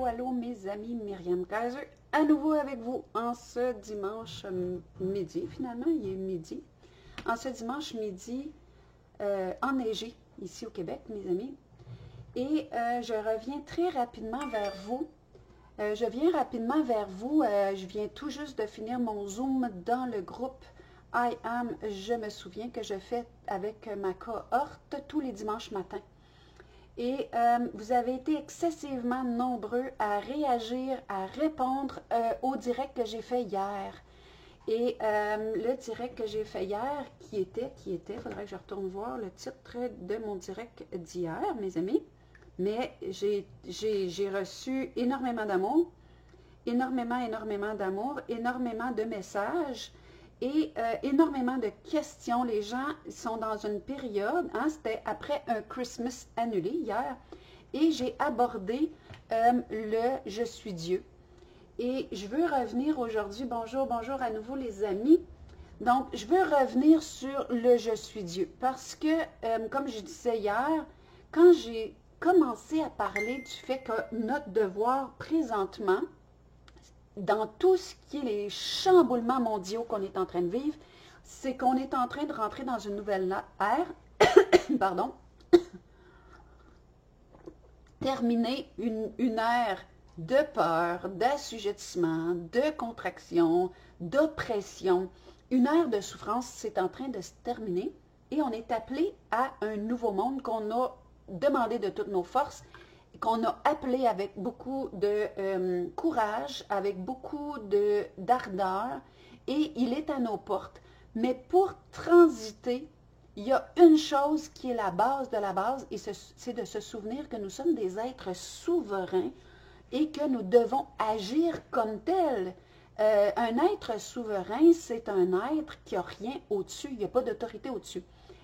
allô mes amis, Myriam Kaiser, à nouveau avec vous en ce dimanche midi, finalement il est midi, en ce dimanche midi enneigé ici au Québec mes amis, et je reviens très rapidement vers vous, je viens tout juste de finir mon Zoom dans le groupe I Am, je me souviens que je fais avec ma cohorte tous les dimanches matins. Et vous avez été excessivement nombreux à réagir, à répondre au direct que j'ai fait hier. Et le direct que j'ai fait hier, qui était, il faudrait que je retourne voir le titre de mon direct d'hier, mes amis. Mais j'ai reçu énormément d'amour, énormément d'amour, énormément de messages. Et énormément de questions. Les gens sont dans une période, hein, c'était après un Christmas annulé hier, et j'ai abordé le « Je suis Dieu ». Et je veux revenir aujourd'hui, bonjour à nouveau les amis. Donc, je veux revenir sur le « Je suis Dieu » parce que, comme je disais hier, quand j'ai commencé à parler du fait que notre devoir présentement, dans tout ce qui est les chamboulements mondiaux qu'on est en train de vivre, c'est qu'on est en train de rentrer dans une nouvelle ère, pardon, terminer une ère de peur, d'assujettissement, de contraction, d'oppression. Une ère de souffrance, c'est en train de se terminer et on est appelé à un nouveau monde qu'on a demandé de toutes nos forces, qu'on a appelé avec beaucoup de courage, avec beaucoup d'ardeur, et il est à nos portes. Mais pour transiter, il y a une chose qui est la base de la base, et c'est de se souvenir que nous sommes des êtres souverains et que nous devons agir comme tels. Un être souverain, c'est un être qui n'a rien au-dessus, il n'y a pas d'autorité au-dessus.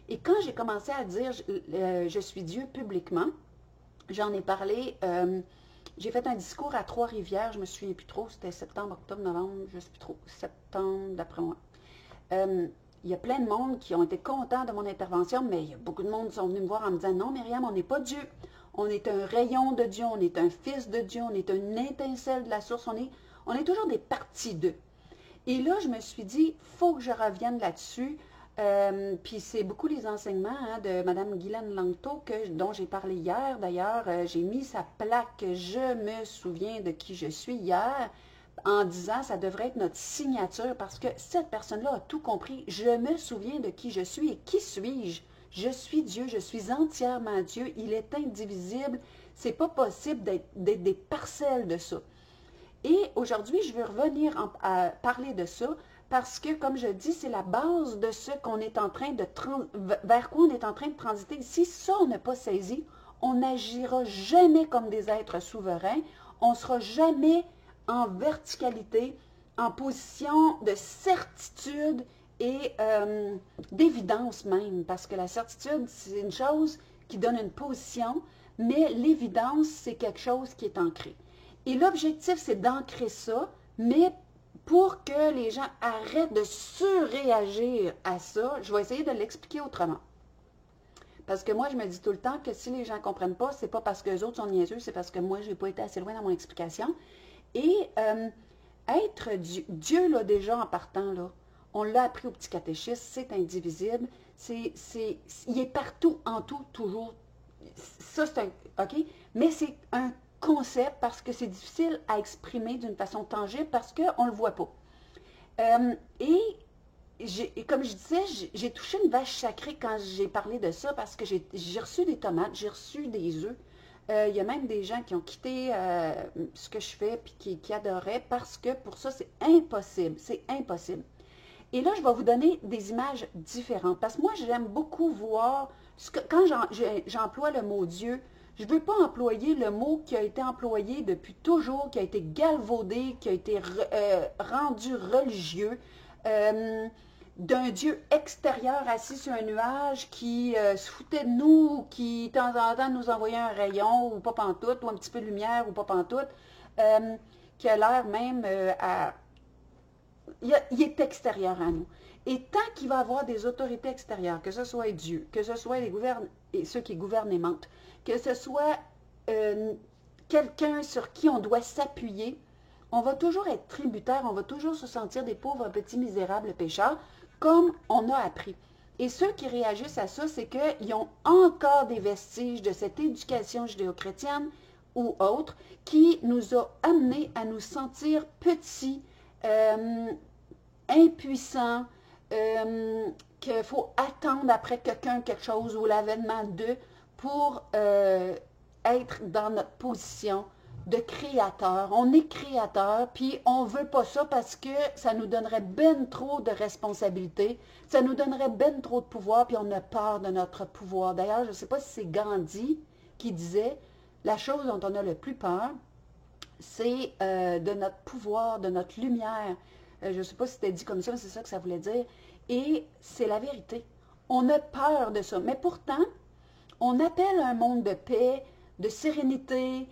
Et quand j'ai commencé à dire « je suis Dieu » publiquement, j'en ai parlé, j'ai fait un discours à Trois-Rivières, je me souviens plus trop, c'était septembre, octobre, novembre, je ne sais plus trop, septembre d'après moi. Il y a plein de monde qui ont été contents de mon intervention, mais il y a beaucoup de monde qui sont venus me voir en me disant « Non, Myriam, on n'est pas Dieu, on est un rayon de Dieu, on est un fils de Dieu, on est une étincelle de la source, on est toujours des parties d'eux. » Et là, je me suis dit, il faut que je revienne là-dessus. Puis c'est beaucoup les enseignements hein, de Mme Guylaine Langto dont j'ai parlé hier. D'ailleurs, j'ai mis sa plaque « Je me souviens de qui je suis » hier en disant ça devrait être notre signature parce que cette personne-là a tout compris. Je me souviens de qui je suis et qui suis-je? Je suis Dieu, je suis entièrement Dieu. Il est indivisible. C'est pas possible d'être des parcelles de ça. Et aujourd'hui, je veux revenir à parler de ça parce que, comme je dis, c'est la base de ce qu'on est en train de vers quoi on est en train de transiter. Si ça, on n'a pas saisi, on n'agira jamais comme des êtres souverains, on ne sera jamais en verticalité, en position de certitude et d'évidence même, parce que la certitude, c'est une chose qui donne une position, mais l'évidence, c'est quelque chose qui est ancré. Et l'objectif, c'est d'ancrer ça, mais pour que les gens arrêtent de surréagir à ça, je vais essayer de l'expliquer autrement. Parce que moi, je me dis tout le temps que si les gens ne comprennent pas, c'est pas parce que les autres sont niaiseux, c'est parce que moi, je n'ai pas été assez loin dans mon explication. Et être Dieu, là, déjà en partant, là, on l'a appris au petit catéchisme, c'est indivisible, il est partout, en tout, toujours. Ça, c'est un, OK? Mais c'est un concept parce que c'est difficile à exprimer d'une façon tangible parce qu'on ne le voit pas. Et comme je disais, j'ai touché une vache sacrée quand j'ai parlé de ça parce que j'ai reçu des tomates, j'ai reçu des œufs. Il y a même des gens qui ont quitté ce que je fais et qui adoraient parce que pour ça, c'est impossible. C'est impossible. Et là, je vais vous donner des images différentes parce que moi, j'aime beaucoup voir, quand j'emploie le mot Dieu, je ne veux pas employer le mot qui a été employé depuis toujours, qui a été galvaudé, qui a été rendu religieux, d'un Dieu extérieur assis sur un nuage qui se foutait de nous, qui de temps en temps nous envoyait un rayon, ou pas pantoute, ou un petit peu de lumière, ou pas pantoute, qui a l'air même il est extérieur à nous. Et tant qu'il va y avoir des autorités extérieures, que ce soit Dieu, que ce soit ceux qui gouvernementent, que ce soit quelqu'un sur qui on doit s'appuyer, on va toujours être tributaire, on va toujours se sentir des pauvres petits misérables pécheurs, comme on a appris. Et ceux qui réagissent à ça, c'est qu'ils ont encore des vestiges de cette éducation judéo-chrétienne ou autre qui nous a amenés à nous sentir petits, impuissants, qu'il faut attendre après quelqu'un quelque chose ou l'avènement d'eux pour être dans notre position de créateur. On est créateur, puis on veut pas ça parce que ça nous donnerait ben trop de responsabilités, ça nous donnerait ben trop de pouvoir, puis on a peur de notre pouvoir. D'ailleurs, je ne sais pas si c'est Gandhi qui disait, la chose dont on a le plus peur, c'est de notre pouvoir, de notre lumière. Je ne sais pas si c'était dit comme ça, mais c'est ça que ça voulait dire. Et c'est la vérité. On a peur de ça. Mais pourtant, on appelle un monde de paix, de sérénité,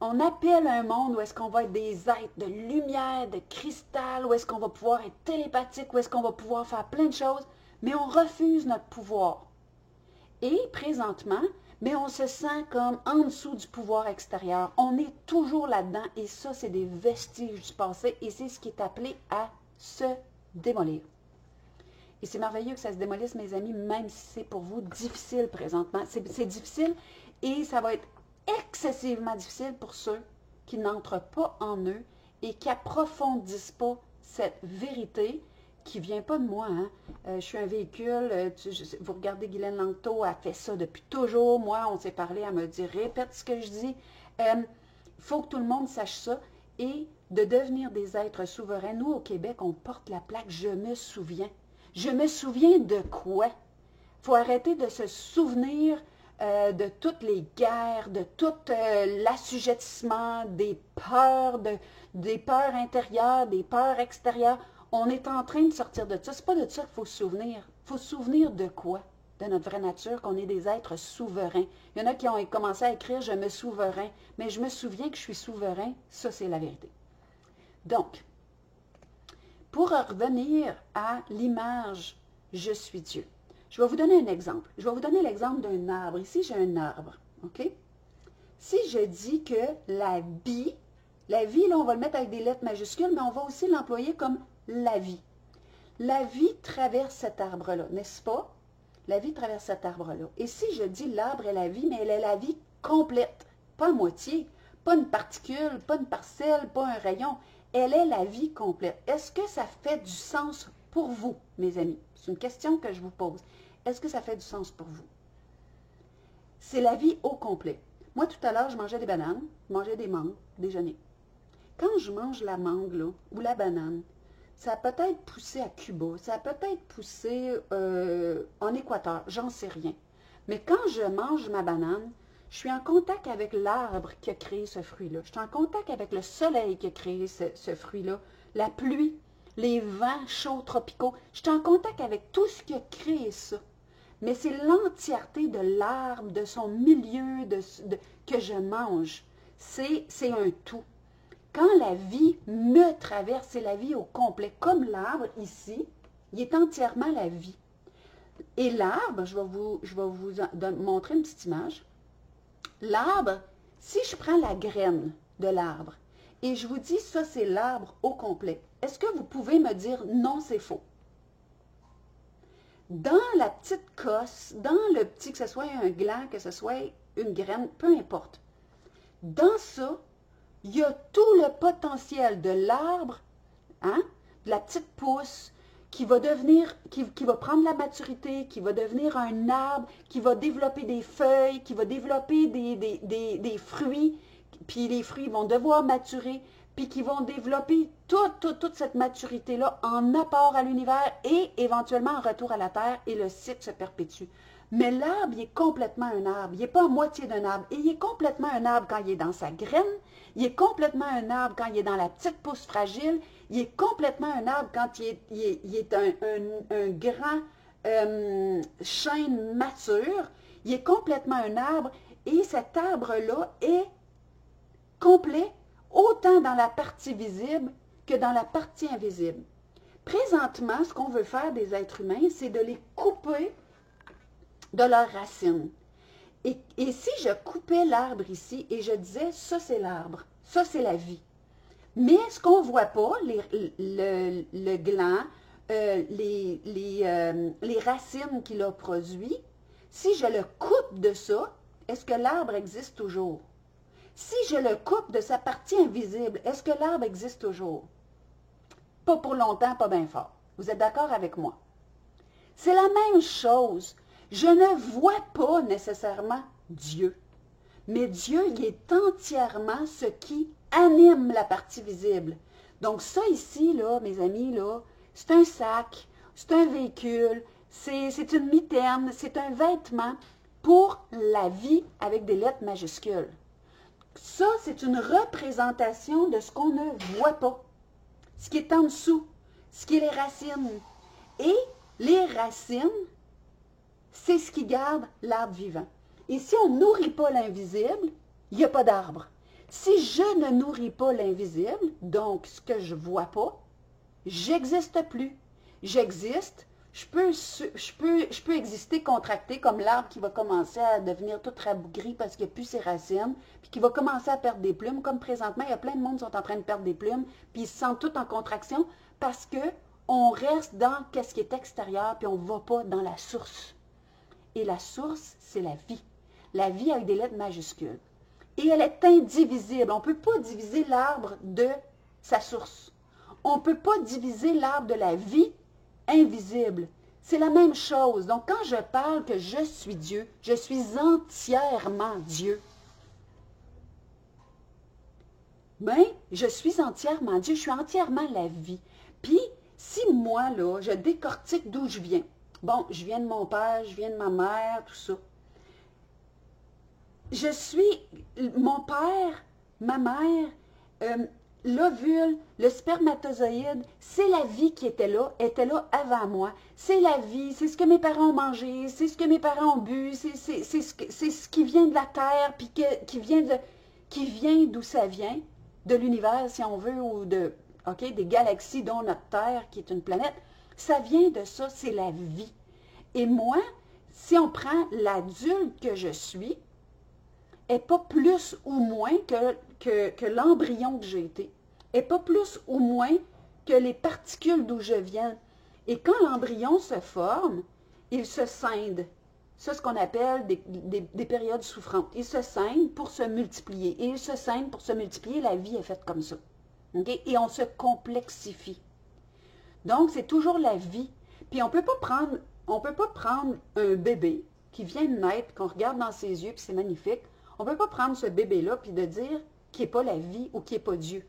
on appelle un monde où est-ce qu'on va être des êtres de lumière, de cristal, où est-ce qu'on va pouvoir être télépathique, où est-ce qu'on va pouvoir faire plein de choses, mais on refuse notre pouvoir. Et présentement, mais on se sent comme en dessous du pouvoir extérieur. On est toujours là-dedans et ça, c'est des vestiges du passé et c'est ce qui est appelé à se démolir. Et c'est merveilleux que ça se démolisse, mes amis, même si c'est pour vous difficile présentement. C'est difficile et ça va être excessivement difficile pour ceux qui n'entrent pas en eux et qui approfondissent pas cette vérité qui ne vient pas de moi. Hein? Je suis un véhicule, vous regardez Guylaine Langto, elle fait ça depuis toujours. Moi, on s'est parlé, elle me dit, répète ce que je dis. Il faut que tout le monde sache ça et de devenir des êtres souverains. Nous, au Québec, on porte la plaque « Je me souviens ». Je me souviens de quoi? Il faut arrêter de se souvenir de toutes les guerres, de tout l'assujettissement, des peurs intérieures, des peurs extérieures. On est en train de sortir de ça. Ce n'est pas de ça qu'il faut se souvenir. Il faut se souvenir de quoi? De notre vraie nature, qu'on est des êtres souverains. Il y en a qui ont commencé à écrire « Je me souverain », mais je me souviens que je suis souverain. Ça, c'est la vérité. Donc, pour revenir à l'image « Je suis Dieu », je vais vous donner un exemple. Je vais vous donner l'exemple d'un arbre. Ici, j'ai un arbre. OK? Si je dis que la vie, là, on va le mettre avec des lettres majuscules, mais on va aussi l'employer comme la vie. La vie traverse cet arbre-là, n'est-ce pas? La vie traverse cet arbre-là. Et si je dis l'arbre est la vie, mais elle est la vie complète, pas à moitié, pas une particule, pas une parcelle, pas un rayon. Elle est la vie complète. Est-ce que ça fait du sens pour vous, mes amis? C'est une question que je vous pose. Est-ce que ça fait du sens pour vous? C'est la vie au complet. Moi, tout à l'heure, je mangeais des bananes, je mangeais des mangues, déjeuner. Quand je mange la mangue, là, ou la banane, ça a peut-être poussé à Cuba, ça a peut-être poussé en Équateur, j'en sais rien. Mais quand je mange ma banane, je suis en contact avec l'arbre qui a créé ce fruit-là. Je suis en contact avec le soleil qui a créé ce fruit-là, la pluie, les vents chauds tropicaux. Je suis en contact avec tout ce qui a créé ça. Mais c'est l'entièreté de l'arbre, de son milieu, que je mange. C'est un tout. Quand la vie me traverse, c'est la vie au complet. Comme l'arbre ici, il est entièrement la vie. Et l'arbre, je vais vous montrer une petite image. L'arbre, si je prends la graine de l'arbre et je vous dis ça, c'est l'arbre au complet, est-ce que vous pouvez me dire non, c'est faux? Dans la petite cosse, dans le petit, que ce soit un gland, que ce soit une graine, peu importe. Dans ça, il y a tout le potentiel de l'arbre, hein, de la petite pousse, qui va devenir, qui va prendre la maturité, qui va devenir un arbre, qui va développer des feuilles, qui va développer des fruits, puis les fruits vont devoir maturer, puis qui vont développer toute cette maturité-là en apport à l'univers et éventuellement en retour à la terre, et le cycle se perpétue. Mais l'arbre, il est complètement un arbre. Il n'est pas à moitié d'un arbre. Et il est complètement un arbre quand il est dans sa graine. Il est complètement un arbre quand il est dans la petite pousse fragile. Il est complètement un arbre quand il est un grand chêne mature. Il est complètement un arbre. Et cet arbre-là est complet autant dans la partie visible que dans la partie invisible. Présentement, ce qu'on veut faire des êtres humains, c'est de les couper de leurs racines. Et si je coupais l'arbre ici et je disais, ça c'est l'arbre, ça c'est la vie. Mais ce qu'on ne voit pas, le gland, les racines qu'il a produit, si je le coupe de ça, est-ce que l'arbre existe toujours? Si je le coupe de sa partie invisible, est-ce que l'arbre existe toujours? Pas pour longtemps, pas bien fort. Vous êtes d'accord avec moi? C'est la même chose. Je ne vois pas nécessairement Dieu, mais Dieu, il est entièrement ce qui anime la partie visible. Donc ça ici, là, mes amis, là, c'est un sac, c'est un véhicule, c'est une mitaine, c'est un vêtement pour la vie avec des lettres majuscules. Ça, c'est une représentation de ce qu'on ne voit pas, ce qui est en dessous, ce qui est les racines. Et les racines, c'est ce qui garde l'arbre vivant. Et si on ne nourrit pas l'invisible, il n'y a pas d'arbre. Si je ne nourris pas l'invisible, donc ce que je ne vois pas, j'existe plus. J'existe, je peux exister contracté comme l'arbre qui va commencer à devenir tout rabougri parce qu'il n'y a plus ses racines, puis qui va commencer à perdre des plumes, comme présentement, il y a plein de monde qui sont en train de perdre des plumes, puis ils se sentent tout en contraction parce qu'on reste dans ce qui est extérieur, puis on ne va pas dans la source. Et la source, c'est la vie. La vie avec des lettres majuscules. Et elle est indivisible. On ne peut pas diviser l'arbre de sa source. On ne peut pas diviser l'arbre de la vie invisible. C'est la même chose. Donc, quand je parle que je suis Dieu, je suis entièrement Dieu. Mais je suis entièrement Dieu, je suis entièrement la vie. Puis, si moi, là, je décortique d'où je viens. Bon, je viens de mon père, je viens de ma mère, tout ça. Je suis mon père, ma mère, l'ovule, le spermatozoïde, c'est la vie qui était là avant moi. C'est la vie, c'est ce que mes parents ont mangé, c'est ce que mes parents ont bu, c'est ce qui vient de la terre, puis qui vient d'où ça vient, de l'univers, si on veut, ou des galaxies, dont notre Terre, qui est une planète. Ça vient de ça, c'est la vie. Et moi, si on prend l'adulte que je suis, n'est pas plus ou moins que l'embryon que j'ai été, n'est pas plus ou moins que les particules d'où je viens. Et quand l'embryon se forme, il se scinde. C'est ce qu'on appelle des périodes souffrantes. Il se scinde pour se multiplier. Et il se scinde pour se multiplier. La vie est faite comme ça. Okay? Et on se complexifie. Donc, c'est toujours la vie. Puis on ne peut pas prendre un bébé qui vient de naître, qu'on regarde dans ses yeux, puis c'est magnifique. On ne peut pas prendre ce bébé-là puis de dire qu'il n'est pas la vie ou qu'il n'est pas Dieu.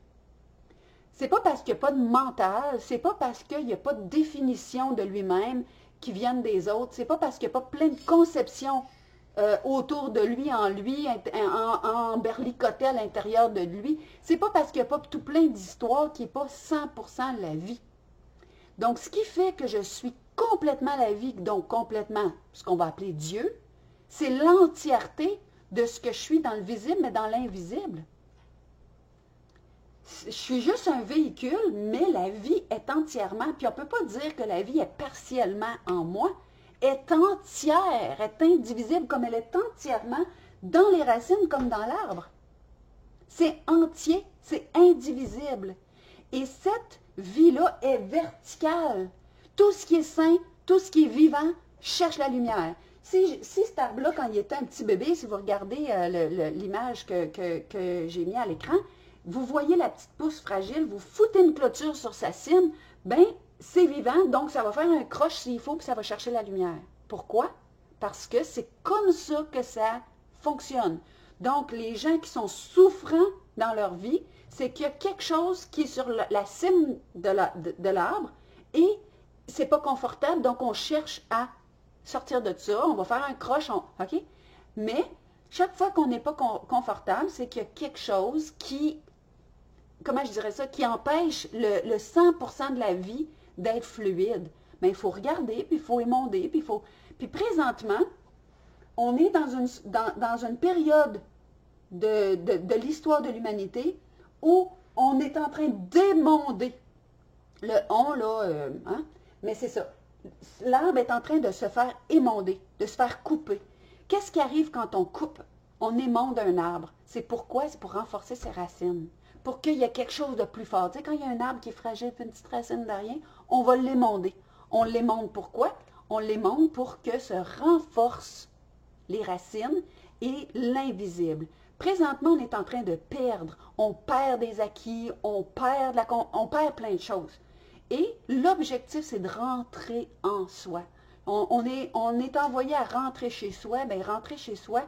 C'est pas parce qu'il n'y a pas de mental, c'est pas parce qu'il n'y a pas de définition de lui-même qui viennent des autres, c'est pas parce qu'il n'y a pas plein de conceptions autour de lui, berlicoté à l'intérieur de lui. C'est pas parce qu'il n'y a pas tout plein d'histoires qui n'est pas 100% la vie. Donc, ce qui fait que je suis complètement la vie, donc complètement ce qu'on va appeler Dieu, c'est l'entièreté de ce que je suis dans le visible, mais dans l'invisible. Je suis juste un véhicule, mais la vie est entièrement, puis on ne peut pas dire que la vie est partiellement en moi, est entière, est indivisible, comme elle est entièrement dans les racines comme dans l'arbre. C'est entier, c'est indivisible. Et cette vie-là est verticale. Tout ce qui est sain, tout ce qui est vivant, cherche la lumière. Si cet arbre-là, quand il était un petit bébé, si vous regardez l'image que j'ai mis à l'écran, vous voyez la petite pousse fragile, vous foutez une clôture sur sa cime, bien, c'est vivant, donc ça va faire un croche s'il faut, puis ça va chercher la lumière. Pourquoi? Parce que c'est comme ça que ça fonctionne. Donc, les gens qui sont souffrants dans leur vie, c'est qu'il y a quelque chose qui est sur la cime de l'arbre et c'est pas confortable, donc on cherche à sortir de ça, on va faire un croche, OK? Mais chaque fois qu'on n'est pas confortable, c'est qu'il y a quelque chose qui, comment je dirais ça, qui empêche le 100% de la vie d'être fluide. Mais il faut regarder, puis il faut émonder, Puis présentement, on est dans une période de l'histoire de l'humanité où on est en train d'émonder. Le on, là, mais c'est ça. L'arbre est en train de se faire émonder, de se faire couper. Qu'est-ce qui arrive quand on coupe, on émonde un arbre? C'est pourquoi? C'est pour renforcer ses racines, pour qu'il y ait quelque chose de plus fort. Tu sais, quand il y a un arbre qui est fragile, puis une petite racine de rien, on va l'émonder. On l'émonde pourquoi? On l'émonde pour que se renforcent les racines et l'invisible. Présentement, on est en train de perdre. On perd des acquis, on perd plein de choses. Et l'objectif, c'est de rentrer en soi. On est envoyé à rentrer chez soi, bien rentrer chez soi,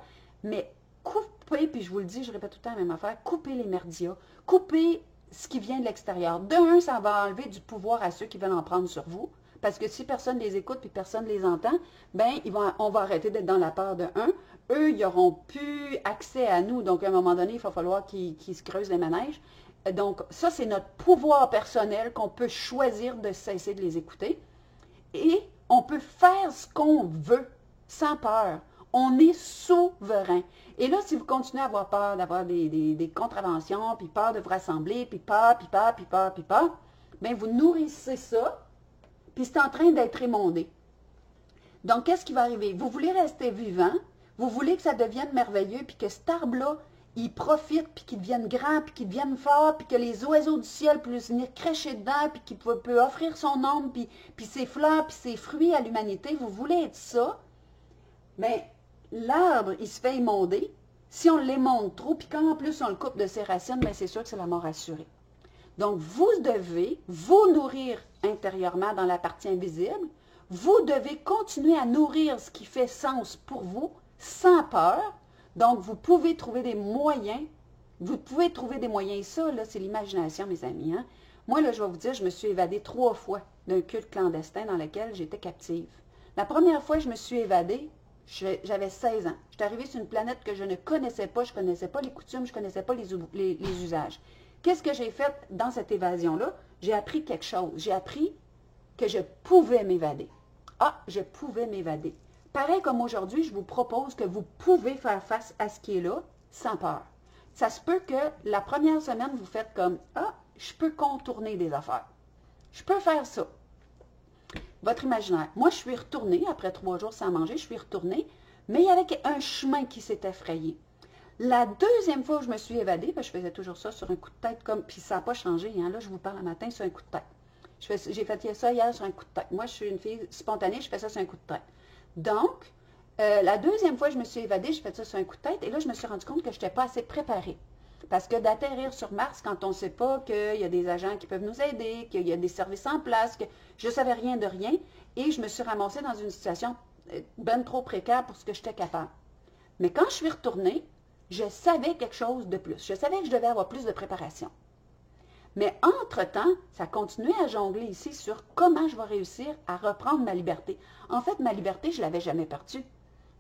mais couper, puis je vous le dis, je répète tout le temps la même affaire, couper les merdias, couper ce qui vient de l'extérieur. D'un, ça va enlever du pouvoir à ceux qui veulent en prendre sur vous, parce que si personne les écoute puis personne les entend, ben on va arrêter d'être dans la peur de un. Eux, ils n'auront plus accès à nous, donc à un moment donné, il va falloir qu'ils se creusent les manèges. Donc ça, c'est notre pouvoir personnel qu'on peut choisir de cesser de les écouter. Et on peut faire ce qu'on veut, sans peur. On est souverain. Et là, si vous continuez à avoir peur d'avoir des contraventions, puis peur de vous rassembler, puis peur, bien, vous nourrissez ça, puis c'est en train d'être émondé. Donc, qu'est-ce qui va arriver? Vous voulez rester vivant, vous voulez que ça devienne merveilleux, puis que cet arbre-là, il profite, puis qu'il devienne grand, puis qu'il devienne fort, puis que les oiseaux du ciel puissent venir cracher dedans, puis qu'il peut offrir son ombre, puis ses fleurs, puis ses fruits à l'humanité. Vous voulez être ça, mais l'arbre, il se fait émonder. Si on l'émonde trop, puis quand en plus on le coupe de ses racines, bien c'est sûr que c'est la mort assurée. Donc, vous devez vous nourrir intérieurement dans la partie invisible. Vous devez continuer à nourrir ce qui fait sens pour vous, sans peur. Donc, vous pouvez trouver des moyens. Vous pouvez trouver des moyens. Et ça, là, c'est l'imagination, mes amis. Hein? Moi, là, je vais vous dire, je me suis évadée 3 fois d'un culte clandestin dans lequel j'étais captive. La première fois, je me suis évadée, j'avais 16 ans. Je suis arrivée sur une planète que je ne connaissais pas. Je ne connaissais pas les coutumes, je ne connaissais pas les usages. Qu'est-ce que j'ai fait dans cette évasion-là? J'ai appris quelque chose. J'ai appris que je pouvais m'évader. Ah, je pouvais m'évader. Pareil comme aujourd'hui, je vous propose que vous pouvez faire face à ce qui est là sans peur. Ça se peut que la première semaine, vous faites comme « Ah, je peux contourner des affaires. Je peux faire ça. » Votre imaginaire. Moi, je suis retournée, après 3 jours sans manger, je suis retournée, mais il y avait un chemin qui s'était frayé. La deuxième fois où je me suis évadée, je faisais toujours ça sur un coup de tête, puis ça n'a pas changé. Hein, là, je vous parle le matin sur un coup de tête. J'ai fait ça hier sur un coup de tête. Moi, je suis une fille spontanée, je fais ça sur un coup de tête. Donc, la deuxième fois que je me suis évadée, je fais ça sur un coup de tête, et là, je me suis rendu compte que je n'étais pas assez préparée. Parce que d'atterrir sur Mars, quand on ne sait pas qu'il y a des agents qui peuvent nous aider, qu'il y a des services en place, que je ne savais rien de rien, et je me suis ramassée dans une situation ben trop précaire pour ce que j'étais capable. Mais quand je suis retournée, je savais quelque chose de plus. Je savais que je devais avoir plus de préparation. Mais entre-temps, ça continuait à jongler ici sur comment je vais réussir à reprendre ma liberté. En fait, ma liberté, je ne l'avais jamais perdue.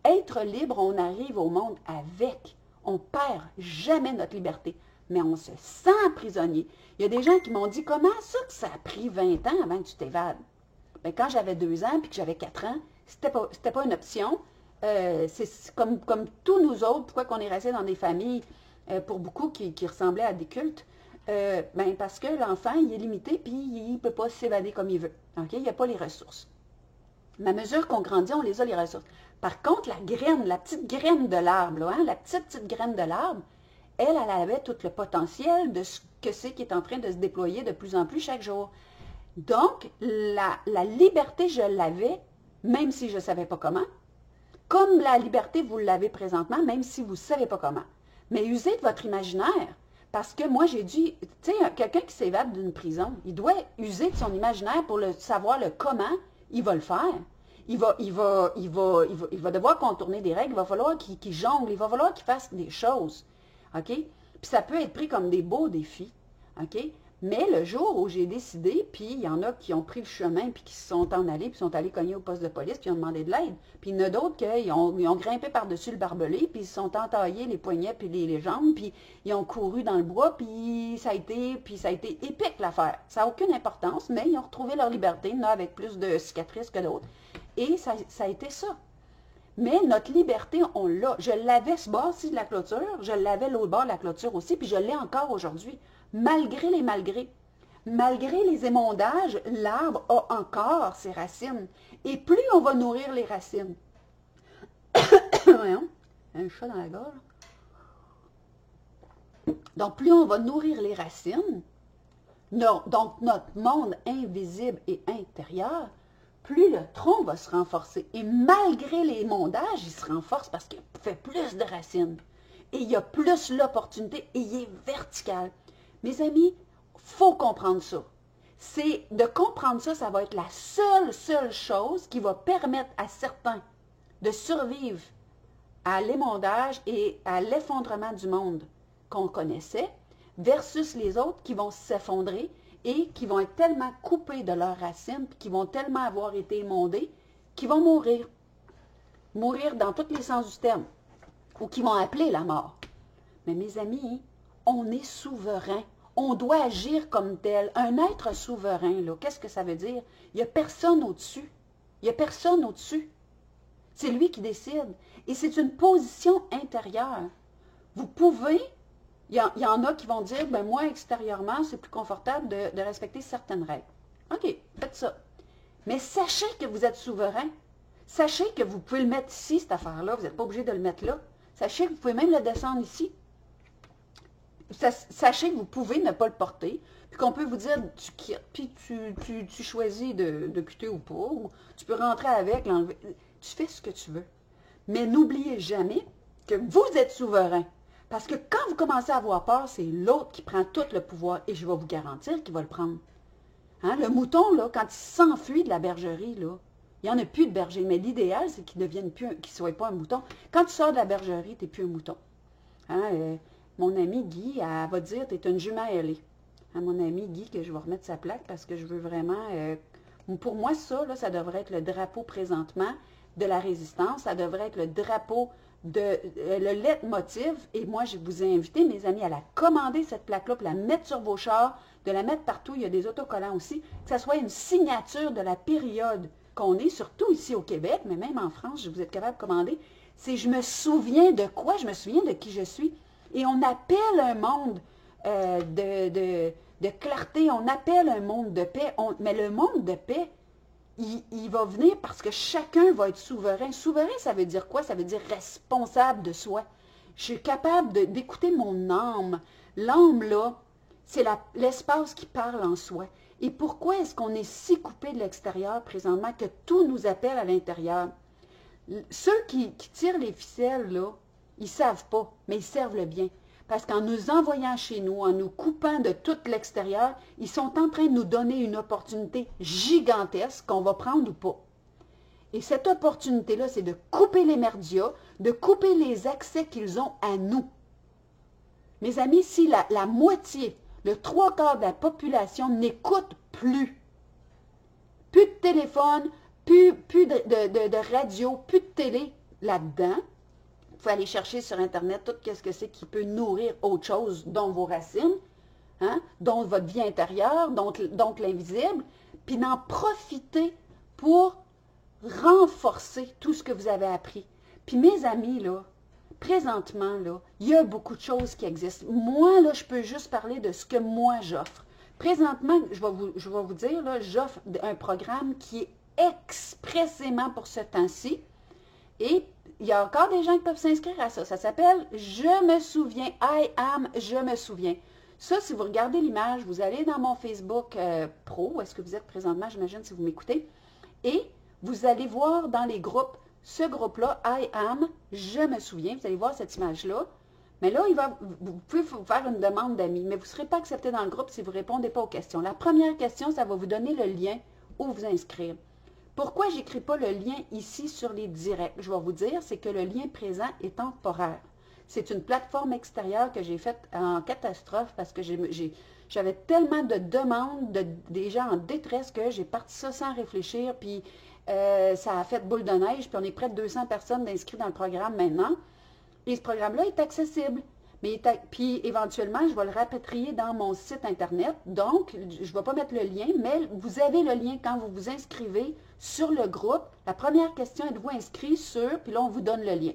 Être libre, on arrive au monde avec. On ne perd jamais notre liberté, mais on se sent prisonnier. Il y a des gens qui m'ont dit, comment ça que ça a pris 20 ans avant que tu t'évades? Bien, quand j'avais 2 ans puis que j'avais 4 ans, c'était pas une option. C'est comme tous nous autres, pourquoi qu'on est resté dans des familles, pour beaucoup, qui ressemblaient à des cultes? Ben parce que l'enfant, il est limité puis il ne peut pas s'évader comme il veut. Okay? Il n'y a pas les ressources. Mais à mesure qu'on grandit, on les a, les ressources. Par contre, la graine, la petite graine de l'arbre, hein, la petite graine de l'arbre, elle avait tout le potentiel de ce que c'est qui est en train de se déployer de plus en plus chaque jour. Donc, la liberté, je l'avais, même si je ne savais pas comment. Comme la liberté, vous l'avez présentement, même si vous ne savez pas comment. Mais usez de votre imaginaire. Parce que moi, j'ai dit, tu sais, quelqu'un qui s'évade d'une prison, il doit user de son imaginaire pour savoir le comment il va le faire. Il va devoir contourner des règles, il va falloir qu'il jongle, il va falloir qu'il fasse des choses. OK? Puis ça peut être pris comme des beaux défis. OK? Mais le jour où j'ai décidé, puis il y en a qui ont pris le chemin, puis qui se sont en allés, puis sont allés cogner au poste de police, puis ils ont demandé de l'aide. Puis il y en a d'autres qui ont grimpé par-dessus le barbelé, puis ils se sont entaillés les poignets, puis les jambes, puis ils ont couru dans le bois, puis ça a été épique l'affaire. Ça n'a aucune importance, mais ils ont retrouvé leur liberté, il y en a avec plus de cicatrices que d'autres. Et ça a été ça. Mais notre liberté, on l'a. Je l'avais ce bord-ci de la clôture, je l'avais l'autre bord de la clôture aussi, puis je l'ai encore aujourd'hui. Malgré les malgrés. Malgré les émondages, l'arbre a encore ses racines. Et plus on va nourrir les racines, Voyons, un chat dans la gorge. Donc, plus on va nourrir les racines, donc notre monde invisible et intérieur, plus le tronc va se renforcer. Et malgré les mondages, il se renforce parce qu'il fait plus de racines. Et il y a plus l'opportunité et il est vertical. Mes amis, il faut comprendre ça. C'est de comprendre ça, ça va être la seule chose qui va permettre à certains de survivre à l'émondage et à l'effondrement du monde qu'on connaissait, versus les autres qui vont s'effondrer et qui vont être tellement coupés de leurs racines, puis qui vont tellement avoir été émondés, qu'ils vont mourir. Mourir dans tous les sens du terme, ou qui vont appeler la mort. Mais mes amis, on est souverain. On doit agir comme tel. Un être souverain, là, qu'est-ce que ça veut dire? Il n'y a personne au-dessus. Il n'y a personne au-dessus. C'est lui qui décide. Et c'est une position intérieure. Vous pouvez, il y en a qui vont dire, ben moi, extérieurement, c'est plus confortable de respecter certaines règles. OK, faites ça. Mais sachez que vous êtes souverain. Sachez que vous pouvez le mettre ici, cette affaire-là. Vous n'êtes pas obligé de le mettre là. Sachez que vous pouvez même le descendre ici. Sachez que vous pouvez ne pas le porter, puis qu'on peut vous dire, tu quittes, puis tu choisis de quitter ou pas, ou tu peux rentrer avec, l'enlever. Tu fais ce que tu veux. Mais n'oubliez jamais que vous êtes souverain. Parce que quand vous commencez à avoir peur, c'est l'autre qui prend tout le pouvoir, et je vais vous garantir qu'il va le prendre. Hein? Le mouton, là, quand il s'enfuit de la bergerie, là, il n'y en a plus de berger. Mais l'idéal, c'est qu'il ne soit pas un mouton. Quand tu sors de la bergerie, tu n'es plus un mouton. Hein? Mon ami Guy, elle va dire, tu es une jument ailée. Hein, mon ami Guy, que je vais remettre sa plaque parce que je veux vraiment... pour moi, ça, là, ça devrait être le drapeau présentement de la résistance. Ça devrait être le drapeau le leitmotiv. Et moi, je vous ai invité, mes amis, à la commander, cette plaque-là, pour la mettre sur vos chars, de la mettre partout. Il y a des autocollants aussi. Que ça soit une signature de la période qu'on est, surtout ici au Québec, mais même en France, vous êtes capable de commander. C'est je me souviens de quoi? Je me souviens de qui je suis. Et on appelle un monde de clarté, on appelle un monde de paix. Mais le monde de paix, il va venir parce que chacun va être souverain. Souverain, ça veut dire quoi? Ça veut dire responsable de soi. Je suis capable d'écouter mon âme. L'âme, là, c'est l'espace qui parle en soi. Et pourquoi est-ce qu'on est si coupé de l'extérieur présentement que tout nous appelle à l'intérieur? Ceux qui tirent les ficelles, là, ils ne savent pas, mais ils servent le bien. Parce qu'en nous envoyant chez nous, en nous coupant de tout l'extérieur, ils sont en train de nous donner une opportunité gigantesque qu'on va prendre ou pas. Et cette opportunité-là, c'est de couper les merdias, de couper les accès qu'ils ont à nous. Mes amis, si la moitié, le 3/4 de la population n'écoute plus de téléphone, plus de radio, plus de télé là-dedans, vous pouvez aller chercher sur Internet tout ce que c'est qui peut nourrir autre chose, dont vos racines, hein, dont votre vie intérieure, donc l'invisible, puis d'en profiter pour renforcer tout ce que vous avez appris. Puis mes amis, là, présentement, là, il y a beaucoup de choses qui existent. Moi, là, je peux juste parler de ce que moi j'offre. Présentement, je vais vous dire, là, j'offre un programme qui est expressément pour ce temps-ci. Et il y a encore des gens qui peuvent s'inscrire à ça. Ça s'appelle « Je me souviens »,« I am »,« Je me souviens ». Ça, si vous regardez l'image, vous allez dans mon Facebook pro, où est-ce que vous êtes présentement, j'imagine, si vous m'écoutez, et vous allez voir dans les groupes, ce groupe-là, « I am »,« Je me souviens », vous allez voir cette image-là. Mais là, vous pouvez vous faire une demande d'amis, mais vous ne serez pas accepté dans le groupe si vous ne répondez pas aux questions. La première question, ça va vous donner le lien où vous inscrire. Pourquoi je n'écris pas le lien ici sur les directs? Je vais vous dire, c'est que le lien présent est temporaire. C'est une plateforme extérieure que j'ai faite en catastrophe parce que j'avais tellement de demandes des gens en détresse que j'ai parti ça sans réfléchir, puis ça a fait boule de neige, puis on est près de 200 personnes inscrites dans le programme maintenant. Et ce programme-là est accessible. Puis éventuellement, je vais le rapatrier dans mon site Internet. Donc, je ne vais pas mettre le lien, mais vous avez le lien quand vous vous inscrivez sur le groupe. La première question, êtes-vous inscrit sur, puis là, on vous donne le lien.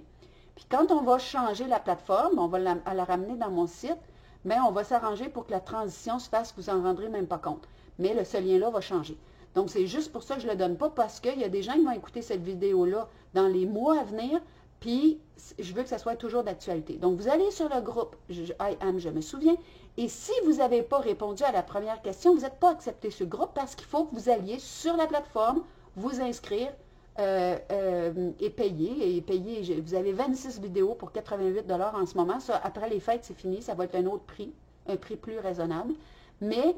Puis quand on va changer la plateforme, on va la ramener dans mon site, mais on va s'arranger pour que la transition se fasse, vous en rendrez même pas compte. Mais ce lien-là va changer. Donc, c'est juste pour ça que je ne le donne pas, parce qu'il y a des gens qui vont écouter cette vidéo-là dans les mois à venir, Puis, je veux que ça soit toujours d'actualité. Donc, vous allez sur le groupe I am, je me souviens. Et si vous n'avez pas répondu à la première question, vous n'êtes pas accepté ce groupe parce qu'il faut que vous alliez sur la plateforme, vous inscrire et payer. Vous avez 26 vidéos pour 88 $ en ce moment. Ça, après les fêtes, c'est fini. Ça va être un autre prix, un prix plus raisonnable. Mais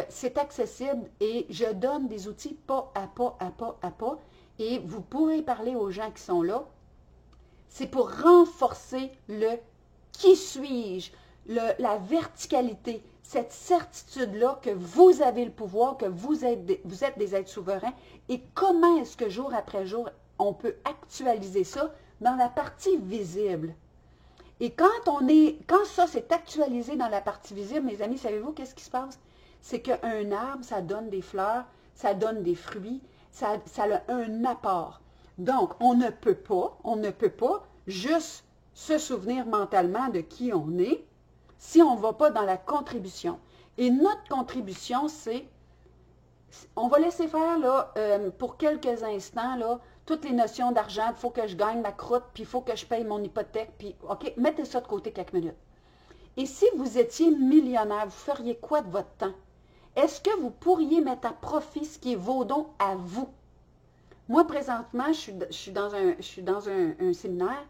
c'est accessible et je donne des outils pas à pas, à pas, à pas. Et vous pourrez parler aux gens qui sont là. C'est pour renforcer le « qui suis-je », la verticalité, cette certitude-là que vous avez le pouvoir, que vous êtes des êtres souverains. Et comment est-ce que jour après jour, on peut actualiser ça dans la partie visible? Et quand ça c'est actualisé dans la partie visible, mes amis, savez-vous qu'est-ce qui se passe? C'est qu'un arbre, ça donne des fleurs, ça donne des fruits, ça a un apport. Donc, on ne peut pas juste se souvenir mentalement de qui on est si on ne va pas dans la contribution. Et notre contribution, c'est, on va laisser faire là, pour quelques instants, là, toutes les notions d'argent, il faut que je gagne ma croûte, puis il faut que je paye mon hypothèque, puis OK, mettez ça de côté quelques minutes. Et si vous étiez millionnaire, vous feriez quoi de votre temps? Est-ce que vous pourriez mettre à profit ce qui est vos dons à vous? Moi, présentement, je suis dans un séminaire,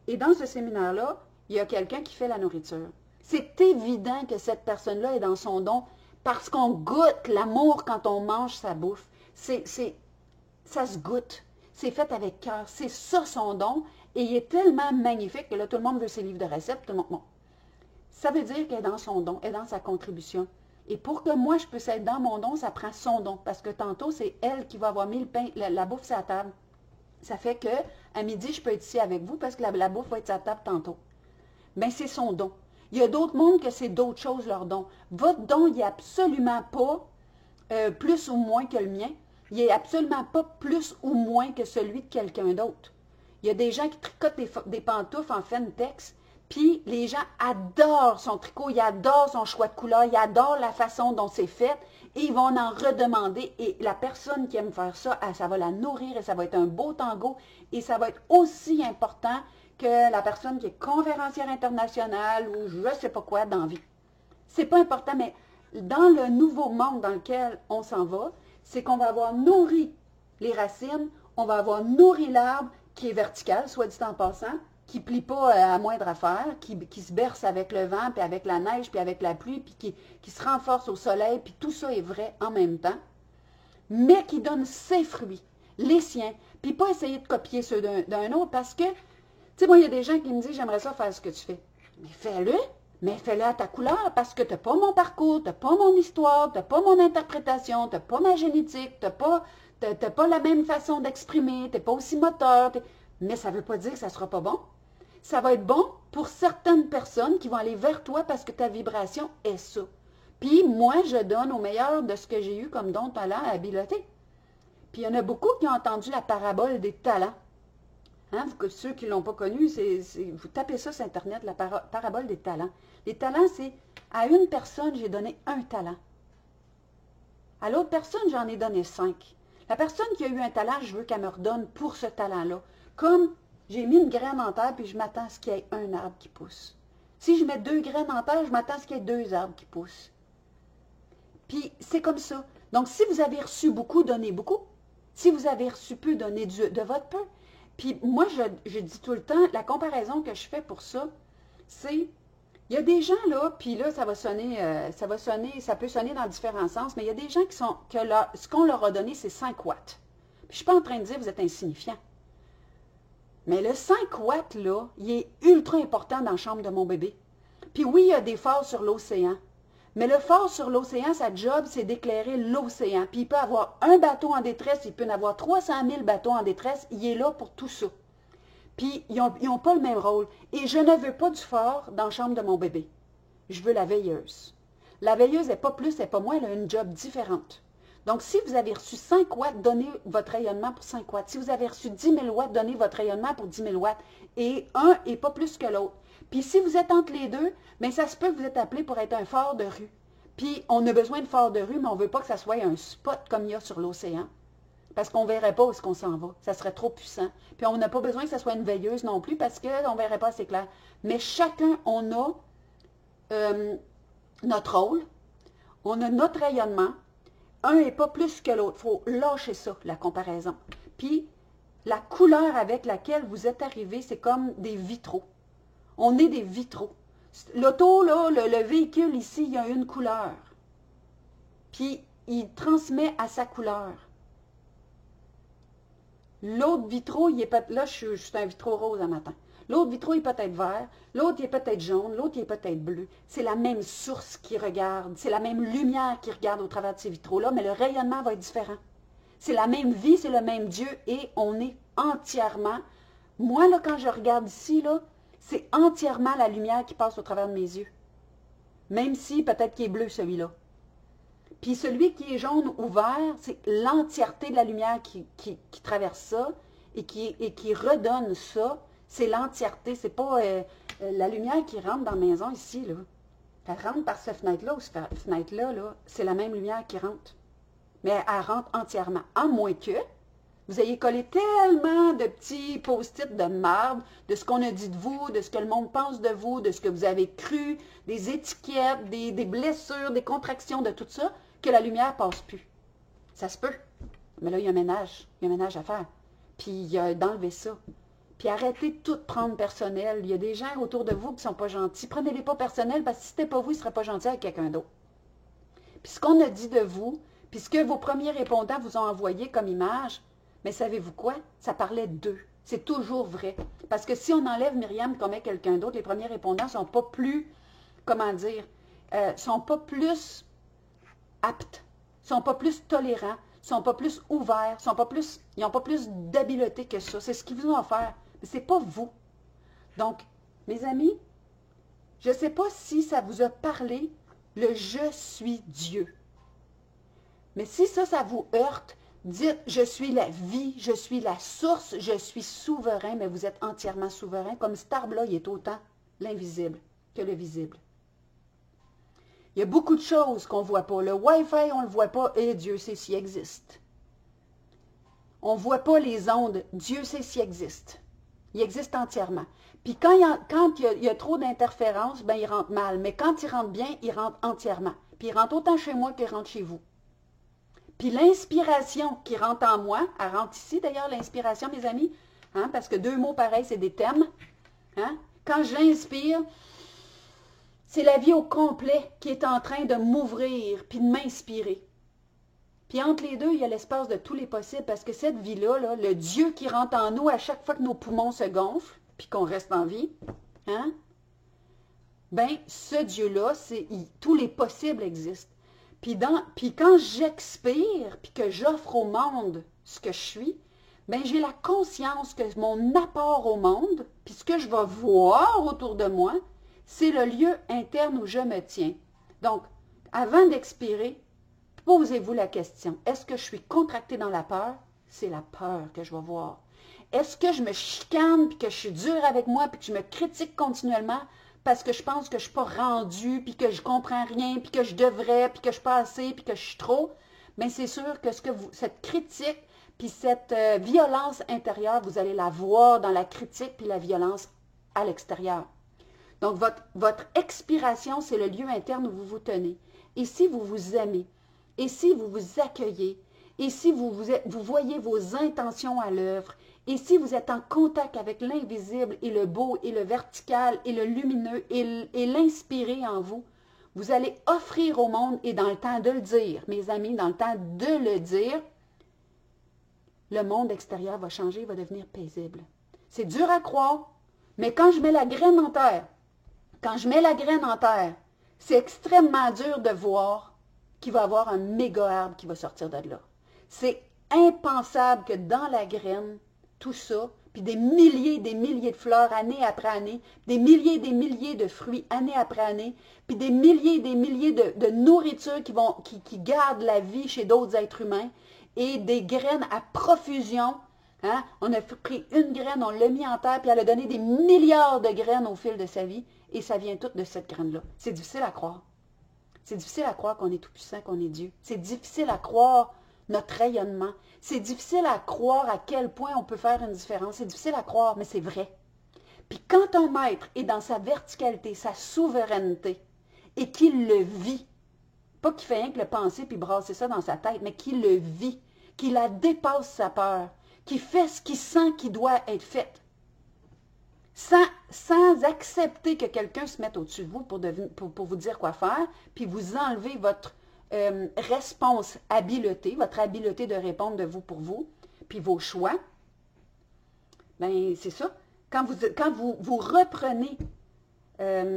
et dans ce séminaire-là, il y a quelqu'un qui fait la nourriture. C'est évident que cette personne-là est dans son don parce qu'on goûte l'amour quand on mange sa bouffe. Ça se goûte. C'est fait avec cœur. C'est ça son don. Et il est tellement magnifique que là, tout le monde veut ses livres de recettes. Tout le monde, bon. Ça veut dire qu'elle est dans son don, elle est dans sa contribution. Et pour que moi, je puisse être dans mon don, ça prend son don. Parce que tantôt, c'est elle qui va avoir mis le pain, la bouffe sur la table. Ça fait que à midi, je peux être ici avec vous parce que la bouffe va être sur la table tantôt. Bien, c'est son don. Il y a d'autres mondes que c'est d'autres choses, leur don. Votre don, il n'est absolument pas plus ou moins que le mien. Il n'est absolument pas plus ou moins que celui de quelqu'un d'autre. Il y a des gens qui tricotent des pantoufles en Fentex, puis les gens adorent son tricot, ils adorent son choix de couleur, ils adorent la façon dont c'est fait, et ils vont en redemander. Et la personne qui aime faire ça, ça va la nourrir, et ça va être un beau tango, et ça va être aussi important que la personne qui est conférencière internationale ou je ne sais pas quoi dans la vie. C'est pas important, mais dans le nouveau monde dans lequel on s'en va, c'est qu'on va avoir nourri les racines, on va avoir nourri l'arbre qui est vertical, soit dit en passant, qui ne plie pas à moindre affaire, qui se berce avec le vent, puis avec la neige, puis avec la pluie, puis qui se renforce au soleil, puis tout ça est vrai en même temps, mais qui donne ses fruits, les siens, puis pas essayer de copier ceux d'un autre, parce que tu sais, moi, il y a des gens qui me disent, j'aimerais ça faire ce que tu fais. Mais fais-le à ta couleur, parce que tu n'as pas mon parcours, tu n'as pas mon histoire, tu n'as pas mon interprétation, tu n'as pas ma génétique, tu n'as pas la même façon d'exprimer, tu n'es pas aussi moteur. Mais ça ne veut pas dire que ça ne sera pas bon. Ça va être bon pour certaines personnes qui vont aller vers toi parce que ta vibration est ça. Puis moi, je donne au meilleur de ce que j'ai eu comme don, talent, habileté. Puis il y en a beaucoup qui ont entendu la parabole des talents. Hein, ceux qui ne l'ont pas connu, vous tapez ça sur Internet, la parabole des talents. Les talents, c'est à une personne, j'ai donné un talent. À l'autre personne, j'en ai donné 5. La personne qui a eu un talent, je veux qu'elle me redonne pour ce talent-là. Comme j'ai mis une graine en terre, puis je m'attends à ce qu'il y ait un arbre qui pousse. Si je mets 2 graines en terre, je m'attends à ce qu'il y ait 2 arbres qui poussent. Puis c'est comme ça. Donc, si vous avez reçu beaucoup, donnez beaucoup. Si vous avez reçu peu, donnez de votre peu. Puis moi, je dis tout le temps, la comparaison que je fais pour ça, c'est, il y a des gens là, puis là, ça peut sonner dans différents sens, mais il y a des gens ce qu'on leur a donné, c'est 5 watts. Puis je ne suis pas en train de dire que vous êtes insignifiant. Mais le 5 watts, là, il est ultra important dans la chambre de mon bébé. Puis oui, il y a des phares sur l'océan. Mais le phare sur l'océan, sa job, c'est d'éclairer l'océan. Puis il peut avoir un bateau en détresse, il peut en avoir 300 000 bateaux en détresse. Il est là pour tout ça. Puis ils n'ont pas le même rôle. Et je ne veux pas du phare dans la chambre de mon bébé. Je veux la veilleuse. La veilleuse n'est pas plus, n'est pas moins, elle a une job différente. Donc, si vous avez reçu 5 watts, donnez votre rayonnement pour 5 watts. Si vous avez reçu 10 000 watts, donnez votre rayonnement pour 10 000 watts. Et un n'est pas plus que l'autre. Puis si vous êtes entre les deux, bien, ça se peut que vous êtes appelé pour être un phare de rue. Puis on a besoin de phare de rue, mais on ne veut pas que ça soit un spot comme il y a sur l'océan. Parce qu'on ne verrait pas où est-ce qu'on s'en va. Ça serait trop puissant. Puis on n'a pas besoin que ce soit une veilleuse non plus parce qu'on ne verrait pas assez clair. Mais chacun, on a notre rôle, on a notre rayonnement. Un n'est pas plus que l'autre. Il faut lâcher ça, la comparaison. Puis, la couleur avec laquelle vous êtes arrivé, c'est comme des vitraux. On est des vitraux. L'auto, là, le véhicule ici, il y a une couleur. Puis, il transmet à sa couleur. L'autre vitraux, il est peut-être... Là, je suis un vitraux rose un matin. L'autre vitraux, il est peut-être vert. L'autre, il est peut-être jaune. L'autre, il est peut-être bleu. C'est la même source qui regarde. C'est la même lumière qui regarde au travers de ces vitraux-là, mais le rayonnement va être différent. C'est la même vie, c'est le même Dieu et on est entièrement... Moi, là, quand je regarde ici, là, c'est entièrement la lumière qui passe au travers de mes yeux. Même si peut-être qu'il est bleu, celui-là. Puis celui qui est jaune ou vert, c'est l'entièreté de la lumière qui traverse ça et qui redonne ça. C'est l'entièreté. C'est pas la lumière qui rentre dans la maison ici, là. Elle rentre par cette fenêtre-là ou cette fenêtre-là, là, c'est la même lumière qui rentre. Mais elle rentre entièrement. À moins que vous ayez collé tellement de petits post-it de marde, de ce qu'on a dit de vous, de ce que le monde pense de vous, de ce que vous avez cru, des étiquettes, des blessures, des contractions, de tout ça, que la lumière ne passe plus. Ça se peut. Mais là, il y a un ménage. Il y a un ménage à faire. Puis, il y a d'enlever ça. Puis, arrêtez de tout prendre personnel. Il y a des gens autour de vous qui ne sont pas gentils. Prenez-les pas personnels parce que si ce n'était pas vous, ils ne seraient pas gentils avec quelqu'un d'autre. Puis, ce qu'on a dit de vous, puis ce que vos premiers répondants vous ont envoyé comme image, mais savez-vous quoi? Ça parlait d'eux. C'est toujours vrai. Parce que si on enlève Myriam qu'on met quelqu'un d'autre, les premiers répondants ne sont pas plus, comment dire, sont pas plus aptes, sont pas plus tolérants, sont pas plus ouverts, ils n'ont pas plus d'habileté que ça. C'est ce qu'ils vous ont offert. Mais ce n'est pas vous. Donc, mes amis, je ne sais pas si ça vous a parlé, le « je suis Dieu ». Mais si ça vous heurte, dites « je suis la vie, je suis la source, je suis souverain », mais vous êtes entièrement souverain. Comme cet arbre-là, il est autant l'invisible que le visible. Il y a beaucoup de choses qu'on ne voit pas. Le Wi-Fi, on ne le voit pas, et Dieu sait s'il existe. On ne voit pas les ondes, Dieu sait s'il existe. Il existe entièrement. Puis quand il y a trop d'interférences, ben il rentre mal. Mais quand il rentre bien, il rentre entièrement. Puis il rentre autant chez moi qu'il rentre chez vous. Puis l'inspiration qui rentre en moi, elle rentre ici d'ailleurs, l'inspiration, mes amis, hein, parce que deux mots pareils, c'est des thèmes. Hein? Quand j'inspire, c'est la vie au complet qui est en train de m'ouvrir puis de m'inspirer. Puis entre les deux, il y a l'espace de tous les possibles parce que cette vie-là, là, le Dieu qui rentre en nous à chaque fois que nos poumons se gonflent puis qu'on reste en vie, hein? Ben, ce Dieu-là, tous les possibles existent. Puis quand j'expire puis que j'offre au monde ce que je suis, ben j'ai la conscience que mon apport au monde, puis ce que je vais voir autour de moi, c'est le lieu interne où je me tiens. Donc, avant d'expirer, posez-vous la question, est-ce que je suis contractée dans la peur? C'est la peur que je vais voir. Est-ce que je me chicane, puis que je suis dure avec moi, puis que je me critique continuellement parce que je pense que je ne suis pas rendue, puis que je ne comprends rien, puis que je devrais, puis que je ne suis pas assez, puis que je suis trop? Bien, c'est sûr que cette critique, puis cette violence intérieure, vous allez la voir dans la critique, puis la violence à l'extérieur. Donc, votre expiration, c'est le lieu interne où vous vous tenez. Et si vous vous aimez, et si vous vous accueillez, et si vous voyez vos intentions à l'œuvre, et si vous êtes en contact avec l'invisible et le beau et le vertical et le lumineux et l'inspiré en vous, vous allez offrir au monde, et dans le temps de le dire, mes amis, dans le temps de le dire, le monde extérieur va changer, va devenir paisible. C'est dur à croire, mais quand je mets la graine en terre, c'est extrêmement dur de voir qu'il va y avoir un méga arbre qui va sortir de là. C'est impensable que dans la graine, tout ça, puis des milliers de fleurs année après année, des milliers de fruits année après année, puis des milliers de nourritures qui gardent la vie chez d'autres êtres humains, et des graines à profusion. Hein? On a pris une graine, on l'a mis en terre, puis elle a donné des milliards de graines au fil de sa vie, et ça vient tout de cette graine-là. C'est difficile à croire. C'est difficile à croire qu'on est tout-puissant, qu'on est Dieu. C'est difficile à croire notre rayonnement. C'est difficile à croire à quel point on peut faire une différence. C'est difficile à croire, mais c'est vrai. Puis quand un maître est dans sa verticalité, sa souveraineté, et qu'il le vit, pas qu'il fait rien que le penser puis brasser ça dans sa tête, mais qu'il le vit, qu'il la dépasse sa peur, qu'il fait ce qu'il sent qui doit être fait, sans accepter que quelqu'un se mette au-dessus de vous pour vous dire quoi faire, puis vous enlever votre responsabilité, votre habileté de répondre de vous pour vous, puis vos choix, bien, c'est ça. Quand vous reprenez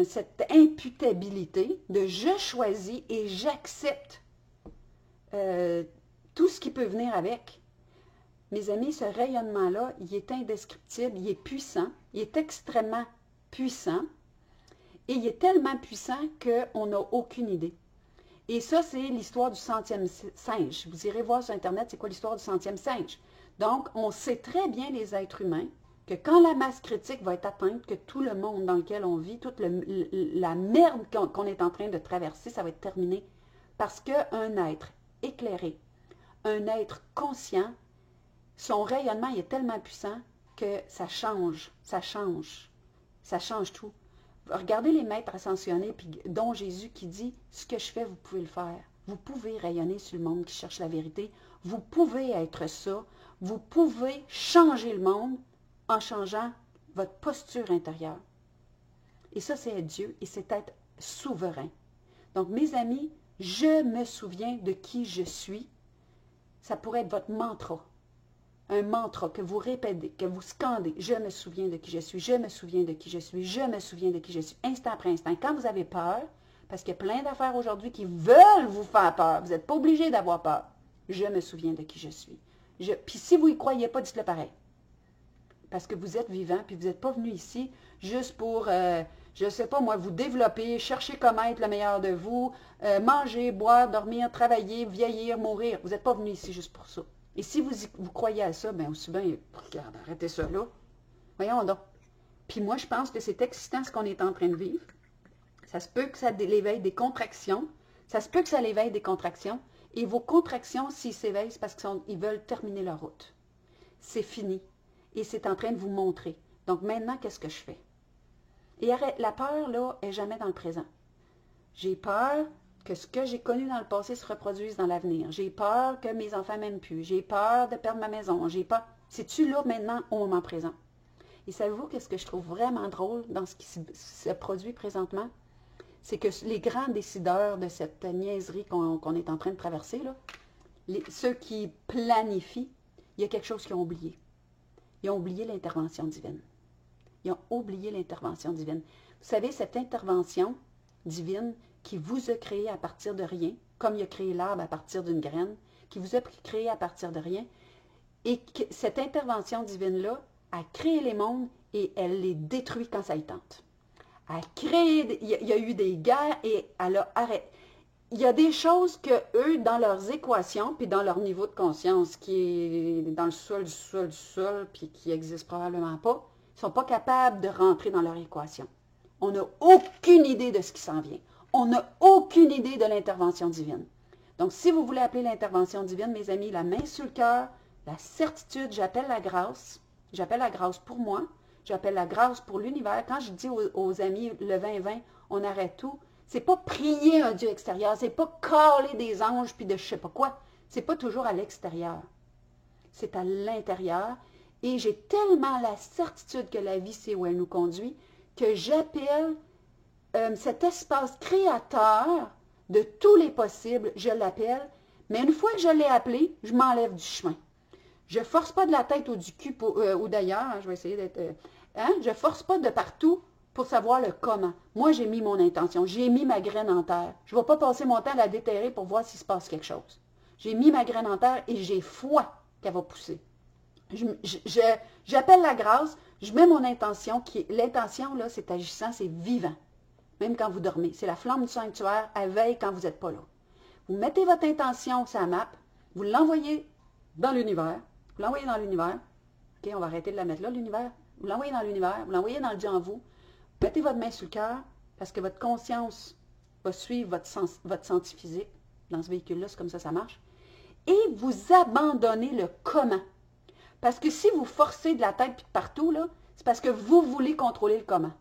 cette imputabilité de je choisis et j'accepte tout ce qui peut venir avec, mes amis, ce rayonnement-là, il est indescriptible, il est puissant, il est extrêmement puissant, et il est tellement puissant qu'on n'a aucune idée. Et ça, c'est l'histoire du centième singe. Vous irez voir sur Internet, c'est quoi l'histoire du centième singe. Donc, on sait très bien, les êtres humains, que quand la masse critique va être atteinte, que tout le monde dans lequel on vit, toute la merde qu'on est en train de traverser, ça va être terminé. Parce qu'un être éclairé, un être conscient, son rayonnement il est tellement puissant que ça change tout. Regardez les maîtres ascensionnés, puis dont Jésus qui dit « Ce que je fais, vous pouvez le faire. Vous pouvez rayonner sur le monde qui cherche la vérité. Vous pouvez être ça. Vous pouvez changer le monde en changeant votre posture intérieure. » Et ça, c'est être Dieu et c'est être souverain. Donc, mes amis, je me souviens de qui je suis. Ça pourrait être votre mantra. Un mantra que vous répétez, que vous scandez. Je me souviens de qui je suis, je me souviens de qui je suis, je me souviens de qui je suis, instant après instant. Quand vous avez peur, parce qu'il y a plein d'affaires aujourd'hui qui veulent vous faire peur, vous n'êtes pas obligé d'avoir peur. Je me souviens de qui je suis. Puis si vous n'y croyez pas, dites-le pareil. Parce que vous êtes vivant, puis vous n'êtes pas venu ici juste pour, je ne sais pas moi, vous développer, chercher comment être le meilleur de vous, manger, boire, dormir, travailler, vieillir, mourir. Vous n'êtes pas venu ici juste pour ça. Et si vous croyez à ça, bien aussi bien, regarde, arrêtez ça là. Voyons donc. Puis moi, je pense que c'est excitant ce qu'on est en train de vivre. Ça se peut que ça l'éveille des contractions. Ça se peut que ça l'éveille des contractions. Et vos contractions, s'ils s'éveillent, c'est parce qu'ils veulent terminer leur route. C'est fini. Et c'est en train de vous montrer. Donc maintenant, qu'est-ce que je fais? Et la peur, là, est jamais dans le présent. J'ai peur que ce que j'ai connu dans le passé se reproduise dans l'avenir. J'ai peur que mes enfants m'aiment plus. J'ai peur de perdre ma maison. J'ai peur. C'est-tu là maintenant au moment présent? Et savez-vous qu'est-ce que je trouve vraiment drôle dans ce qui se produit présentement? C'est que les grands décideurs de cette niaiserie qu'on est en train de traverser, là, ceux qui planifient, il y a quelque chose qu'ils ont oublié. Ils ont oublié l'intervention divine. Ils ont oublié l'intervention divine. Vous savez, cette intervention divine qui vous a créé à partir de rien, comme il a créé l'arbre à partir d'une graine, qui vous a créé à partir de rien, et que cette intervention divine-là a créé les mondes et elle les détruit quand ça y tente. Il y a eu des guerres et elle a arrêté. Il y a des choses que eux, dans leurs équations, puis dans leur niveau de conscience, qui est dans le sol, puis qui n'existe probablement pas, ils ne sont pas capables de rentrer dans leur équation. On n'a aucune idée de ce qui s'en vient. On n'a aucune idée de l'intervention divine. Donc, si vous voulez appeler l'intervention divine, mes amis, la main sur le cœur, la certitude, j'appelle la grâce pour moi, j'appelle la grâce pour l'univers. Quand je dis aux amis, le 20-20, on arrête tout, c'est pas prier un Dieu extérieur, c'est pas caler des anges puis de je sais pas quoi. C'est pas toujours à l'extérieur. C'est à l'intérieur. Et j'ai tellement la certitude que la vie, c'est où elle nous conduit, que j'appelle cet espace créateur de tous les possibles, je l'appelle, mais une fois que je l'ai appelé, je m'enlève du chemin. Je ne force pas de la tête ou du cul ou d'ailleurs, hein, je vais essayer d'être... je ne force pas de partout pour savoir le comment. Moi, j'ai mis mon intention, j'ai mis ma graine en terre. Je ne vais pas passer mon temps à la déterrer pour voir s'il se passe quelque chose. J'ai mis ma graine en terre et j'ai foi qu'elle va pousser. J'appelle la grâce, je mets mon intention, l'intention, là, c'est agissant, c'est vivant. Même quand vous dormez. C'est la flamme du sanctuaire, elle veille quand vous n'êtes pas là. Vous mettez votre intention sur la map, vous l'envoyez dans l'univers. Vous l'envoyez dans l'univers. OK, on va arrêter de la mettre là, l'univers. Vous l'envoyez dans l'univers, vous l'envoyez dans le Dieu en vous. Mettez votre main sur le cœur, parce que votre conscience va suivre votre senti physique. Dans ce véhicule-là, c'est comme ça marche. et vous abandonnez le comment. Parce que si vous forcez de la tête puis de partout, là, c'est parce que vous voulez contrôler le comment.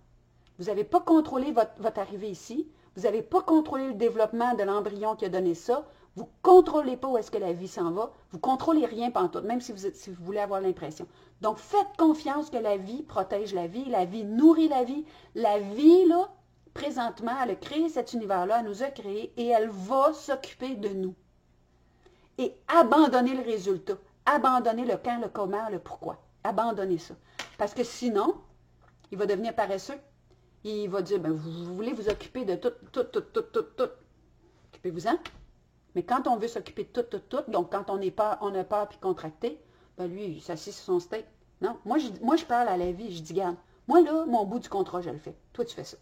Vous n'avez pas contrôlé votre arrivée ici. Vous n'avez pas contrôlé le développement de l'embryon qui a donné ça. Vous ne contrôlez pas où est-ce que la vie s'en va. Vous ne contrôlez rien pantoute, même si vous voulez avoir l'impression. Donc, faites confiance que la vie protège la vie nourrit la vie. La vie, là, présentement, elle a créé cet univers-là, elle nous a créés et elle va s'occuper de nous. Et abandonnez le résultat. Abandonnez le quand, le comment, le pourquoi. Abandonnez ça. Parce que sinon, il va devenir paresseux. Il va dire, ben, vous voulez vous occuper de tout. Occupez-vous-en. Mais quand on veut s'occuper de tout, donc quand on a peur puis contracté, ben lui, il s'assied sur son steak. Non, moi je parle à la vie, je dis, garde, moi là, mon bout du contrat, je le fais. Toi, tu fais ça.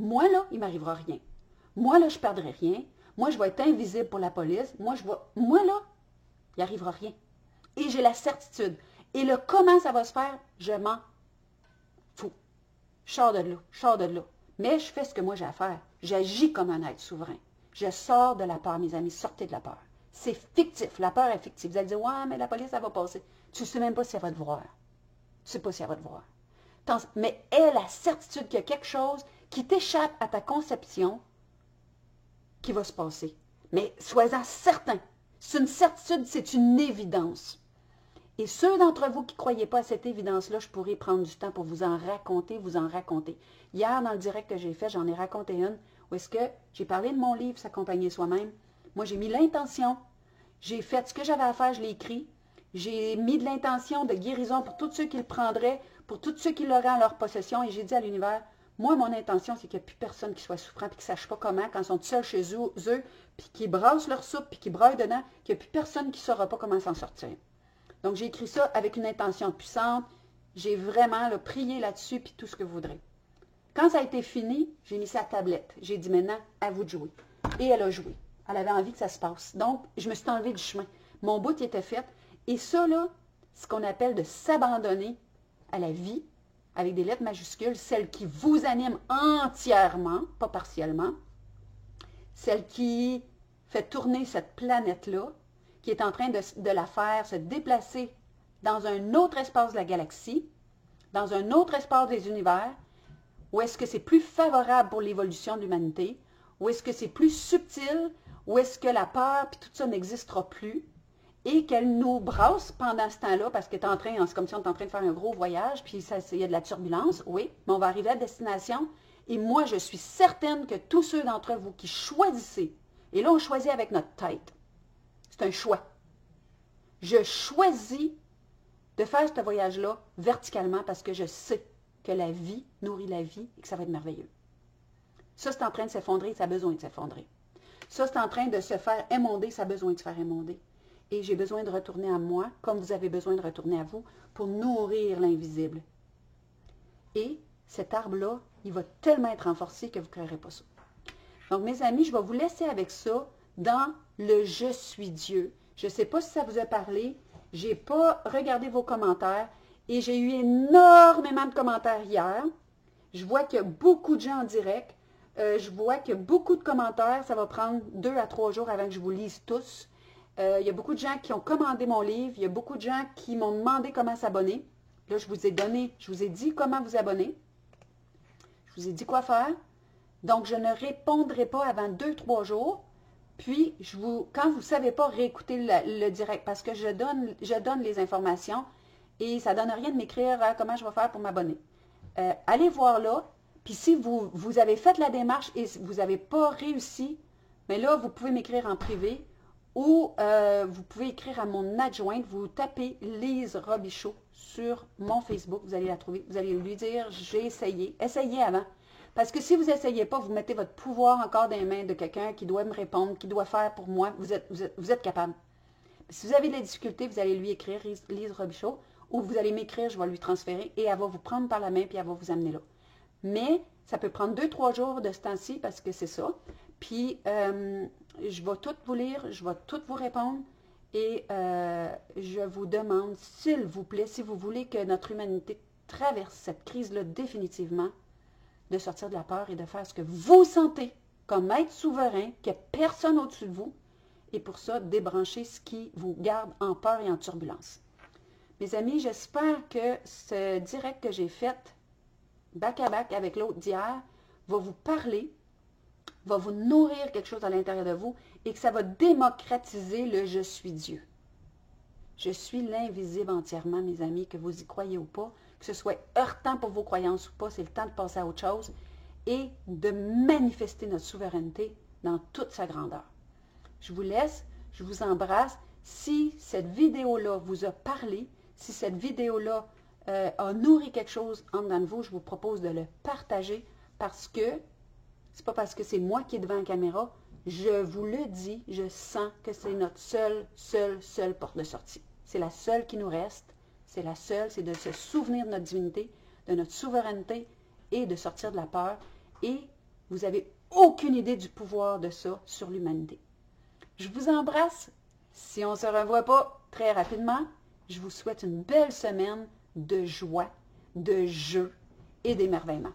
Moi là, il ne m'arrivera rien. Moi là, je ne perdrai rien. Moi, je vais être invisible pour la police. Moi là, il n'arrivera rien. Et j'ai la certitude. Et le comment ça va se faire, je m'en fous. Je sors de là. Mais je fais ce que moi j'ai à faire. J'agis comme un être souverain. Je sors de la peur, mes amis. Sortez de la peur. C'est fictif. La peur est fictive. Vous allez dire, ouais, mais la police, ça va passer. Tu ne sais même pas si elle va te voir. Tu ne sais pas si elle va te voir. Mais aie la certitude qu'il y a quelque chose qui t'échappe à ta conception qui va se passer. Mais sois-en certain. C'est une certitude, c'est une évidence. Et ceux d'entre vous qui ne croyez pas à cette évidence-là, je pourrais prendre du temps pour vous en raconter. Hier, dans le direct que j'ai fait, j'en ai raconté une où est-ce que j'ai parlé de mon livre « S'accompagner soi-même ». Moi, j'ai mis l'intention. J'ai fait ce que j'avais à faire, je l'ai écrit. J'ai mis de l'intention de guérison pour tous ceux qui le prendraient, pour tous ceux qui l'auraient en leur possession. Et j'ai dit à l'univers, moi, mon intention, c'est qu'il n'y ait plus personne qui soit souffrant et qui ne sache pas comment, quand ils sont seuls chez eux, puis qui brassent leur soupe, puis qui braillent dedans, qu'il n'y a plus personne qui ne saura pas comment s'en sortir. Donc, j'ai écrit ça avec une intention puissante. J'ai vraiment prié là-dessus, puis tout ce que vous voudrez. Quand ça a été fini, j'ai mis ça à la tablette. J'ai dit maintenant, à vous de jouer. Et elle a joué. Elle avait envie que ça se passe. Donc, je me suis enlevée du chemin. Mon bout était fait. Et ça, là, ce qu'on appelle de s'abandonner à la vie, avec des lettres majuscules, celle qui vous anime entièrement, pas partiellement, celle qui fait tourner cette planète-là, qui est en train de la faire se déplacer dans un autre espace de la galaxie, dans un autre espace des univers, où est-ce que c'est plus favorable pour l'évolution de l'humanité, où est-ce que c'est plus subtil, où est-ce que la peur et tout ça n'existera plus, et qu'elle nous brasse pendant ce temps-là, parce qu'elle est en train, c'est comme si on est en train de faire un gros voyage, puis il y a de la turbulence, oui, mais on va arriver à destination, et moi, je suis certaine que tous ceux d'entre vous qui choisissez, et là, on choisit avec notre tête, c'est un choix. Je choisis de faire ce voyage-là verticalement parce que je sais que la vie nourrit la vie et que ça va être merveilleux. Ça, c'est en train de s'effondrer, ça a besoin de s'effondrer. Ça, c'est en train de se faire émonder, ça a besoin de se faire émonder. Et j'ai besoin de retourner à moi, comme vous avez besoin de retourner à vous, pour nourrir l'invisible. Et cet arbre-là, il va tellement être renforcé que vous ne créerez pas ça. Donc, mes amis, je vais vous laisser avec ça dans le « Je suis Dieu ». Je ne sais pas si ça vous a parlé. Je n'ai pas regardé vos commentaires et j'ai eu énormément de commentaires hier. Je vois qu'il y a beaucoup de gens en direct. Je vois qu'il y a beaucoup de commentaires. Ça va prendre 2 à 3 jours avant que je vous lise tous. Il y a beaucoup de gens qui ont commandé mon livre. Il y a beaucoup de gens qui m'ont demandé comment s'abonner. Là, je vous ai dit comment vous abonner. Je vous ai dit quoi faire. Donc, je ne répondrai pas avant 2-3 jours. Puis, quand vous ne savez pas, réécouter le direct parce que je donne les informations et ça ne donne rien de m'écrire comment je vais faire pour m'abonner. Allez voir là. Puis, si vous avez fait la démarche et vous n'avez pas réussi, mais là, vous pouvez m'écrire en privé ou vous pouvez écrire à mon adjointe. Vous tapez Lise Robichaud sur mon Facebook. Vous allez la trouver. Vous allez lui dire, j'ai essayé. Essayez avant. Parce que si vous n'essayez pas, vous mettez votre pouvoir encore dans les mains de quelqu'un qui doit me répondre, qui doit faire pour moi. Vous êtes capable. Si vous avez des difficultés, vous allez lui écrire, Lise Robichaud, ou vous allez m'écrire, je vais lui transférer, et elle va vous prendre par la main, puis elle va vous amener là. Mais ça peut prendre 2-3 jours de ce temps-ci, parce que c'est ça. Puis, je vais tout vous lire, je vais tout vous répondre, et je vous demande, s'il vous plaît, si vous voulez que notre humanité traverse cette crise-là définitivement, de sortir de la peur et de faire ce que vous sentez comme être souverain, qu'il n'y a personne au-dessus de vous, et pour ça, débrancher ce qui vous garde en peur et en turbulence. Mes amis, j'espère que ce direct que j'ai fait, back à back avec l'autre d'hier, va vous parler, va vous nourrir quelque chose à l'intérieur de vous et que ça va démocratiser le « je suis Dieu ». Je suis l'invisible entièrement, mes amis, que vous y croyez ou pas, que ce soit heurtant pour vos croyances ou pas, c'est le temps de passer à autre chose et de manifester notre souveraineté dans toute sa grandeur. Je vous laisse, je vous embrasse. Si cette vidéo-là vous a parlé, si cette vidéo-là a nourri quelque chose en dedans de vous, je vous propose de le partager parce que, c'est pas parce que c'est moi qui est devant la caméra, je vous le dis, je sens que c'est notre seule porte de sortie. C'est la seule qui nous reste, c'est la seule, c'est de se souvenir de notre divinité, de notre souveraineté et de sortir de la peur. Et vous n'avez aucune idée du pouvoir de ça sur l'humanité. Je vous embrasse. Si on ne se revoit pas très rapidement, je vous souhaite une belle semaine de joie, de jeu et d'émerveillement.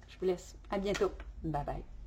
Je vous laisse. À bientôt. Bye bye.